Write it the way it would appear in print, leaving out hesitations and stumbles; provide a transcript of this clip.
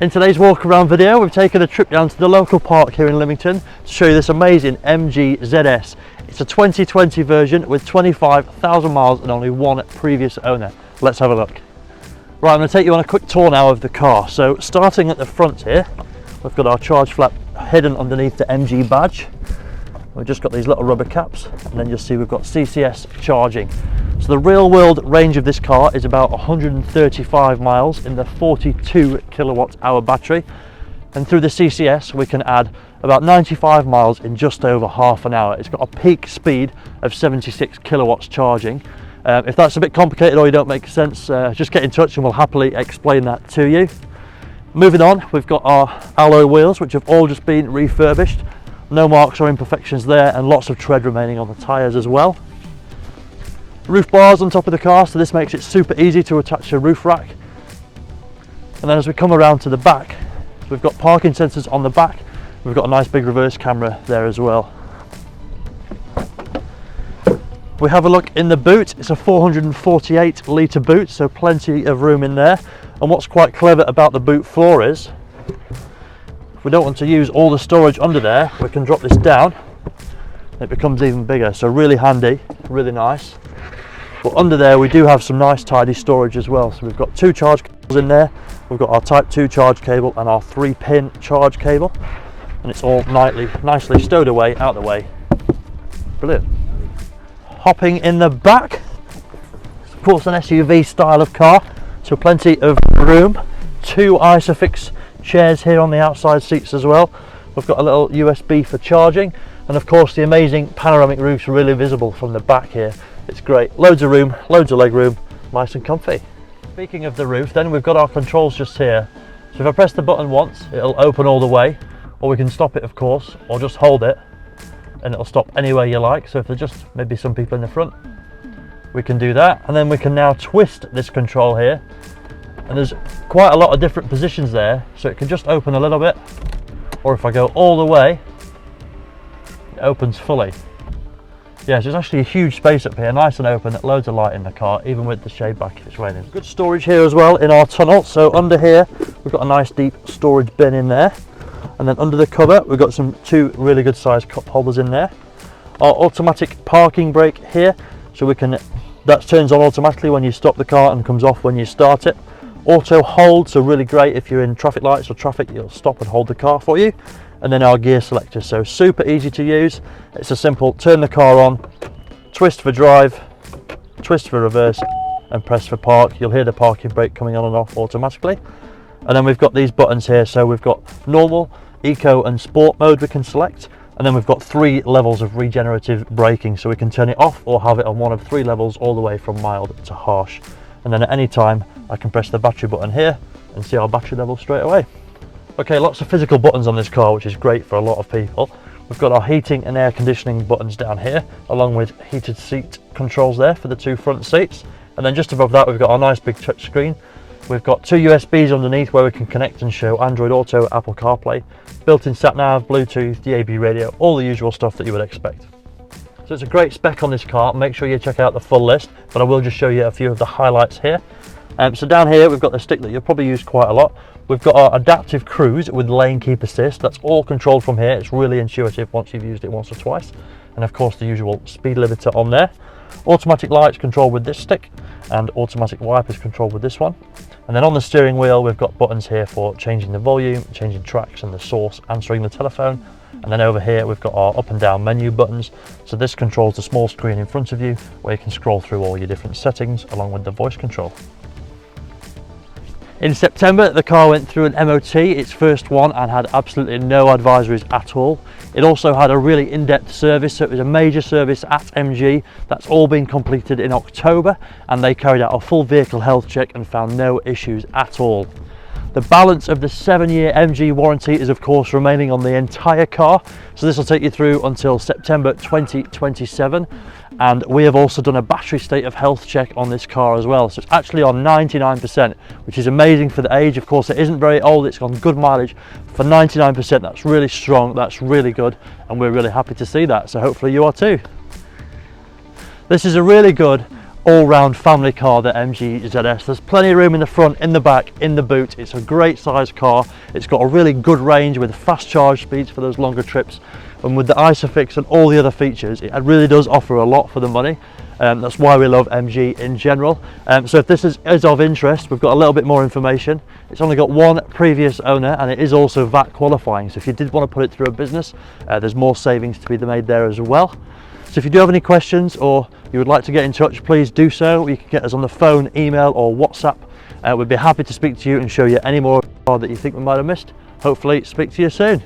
In today's walk around video, we've taken a trip down to the local park here in Lymington to show you this amazing MG ZS. It's a 2020 version with 25,000 miles and only one previous owner. Let's have a look. Right, I'm going to take you on a quick tour now of the car. So starting at the front here, we've got our charge flap hidden underneath the MG badge. We've just got these little rubber caps, and then you'll see we've got CCS charging. So the real world range of this car is about 135 miles in the 42 kilowatt hour battery, and through the CCS we can add about 95 miles in just over half an hour. It's got a peak speed of 76 kilowatts charging. If that's a bit complicated or you don't make sense, just get in touch and we'll happily explain that to you. Moving on, we've got our alloy wheels, which have all just been refurbished. No marks or imperfections there, and lots of tread remaining on the tyres as well. Roof bars on top of the car, so this makes it super easy to attach a roof rack. And then as we come around to the back, we've got parking sensors on the back. We've got a nice big reverse camera there as well. We have a look in the boot. It's a 448 litre boot, so plenty of room in there. And what's quite clever about the boot floor is, if we don't want to use all the storage under there, we can drop this down. It becomes even bigger, so really handy, really nice. But under there we do have some nice tidy storage as well. So we've got two charge cables in there. We've got our Type 2 charge cable and our 3-pin charge cable. And it's all nicely stowed away, out the way. Brilliant. Hopping in the back, it's of course an SUV style of car, so plenty of room. Two ISOFIX chairs here on the outside seats as well. We've got a little USB for charging, and of course the amazing panoramic roof's really visible from the back here. It's great, loads of room, loads of leg room, nice and comfy. Speaking of the roof, then we've got our controls just here. So if I press the button once, it'll open all the way, or we can stop it of course, or just hold it and it'll stop anywhere you like. So if there's just maybe some people in the front, we can do that. And then we can now twist this control here, and there's quite a lot of different positions there, so it can just open a little bit, or if I go all the way, it opens fully. Yeah, so there's actually a huge space up here, nice and open, loads of light in the car, even with the shade back if it's raining. Good storage here as well in our tunnel. So under here, we've got a nice deep storage bin in there. And then under the cover, we've got two really good sized cup holders in there. Our automatic parking brake here, so that turns on automatically when you stop the car and comes off when you start it. Auto hold, so really great if you're in traffic lights or traffic, it'll stop and hold the car for you. And then our gear selector, so super easy to use. It's a simple turn the car on, twist for drive, twist for reverse, and press for park. You'll hear the parking brake coming on and off automatically. And then we've got these buttons here, so we've got normal, eco and sport mode we can select, and then we've got 3 levels of regenerative braking, so we can turn it off or have it on one of 3 levels all the way from mild to harsh. And then at any time I can press the battery button here and see our battery level straight away. Okay, lots of physical buttons on this car, which is great for a lot of people. We've got our heating and air conditioning buttons down here, along with heated seat controls there for the 2 front seats. And then just above that, we've got our nice big touch screen. We've got 2 USBs underneath where we can connect and show Android Auto, Apple CarPlay, built-in sat-nav, Bluetooth, DAB radio, all the usual stuff that you would expect. So it's a great spec on this car. Make sure you check out the full list, but I will just show you a few of the highlights here. So down here we've got the stick that you'll probably use quite a lot. We've got our adaptive cruise with lane keep assist. That's all controlled from here. It's really intuitive once you've used it once or twice. And of course the usual speed limiter on there. Automatic lights controlled with this stick, and automatic wipers controlled with this one. And then on the steering wheel we've got buttons here for changing the volume, changing tracks and the source, answering the telephone. And then over here we've got our up and down menu buttons. So this controls the small screen in front of you where you can scroll through all your different settings along with the voice control. In September, the car went through an MOT, its first one, and had absolutely no advisories at all. It also had a really in-depth service, so it was a major service at MG. That's all been completed in October, and they carried out a full vehicle health check and found no issues at all. The balance of the 7-year MG warranty is of course remaining on the entire car, so this will take you through until September 2027. And we have also done a battery state of health check on this car as well, so it's actually on 99%, which is amazing for the age. Of course it isn't very old, it's got good mileage. For 99%, that's really strong, that's really good, and we're really happy to see that, so hopefully you are too. This is a really good all-round family car, the MG ZS. There's plenty of room in the front, in the back, in the boot. It's a great sized car. It's got a really good range with fast charge speeds for those longer trips, and with the ISOFIX and all the other features, it really does offer a lot for the money. That's why we love MG in general. So if this is of interest, we've got a little bit more information. It's only got one previous owner, and it is also VAT qualifying, so if you did want to put it through a business, there's more savings to be made there as well. So if you do have any questions or you would like to get in touch, please do so. You can get us on the phone, email or WhatsApp. We'd be happy to speak to you and show you any more that you think we might have missed. Hopefully speak to you soon.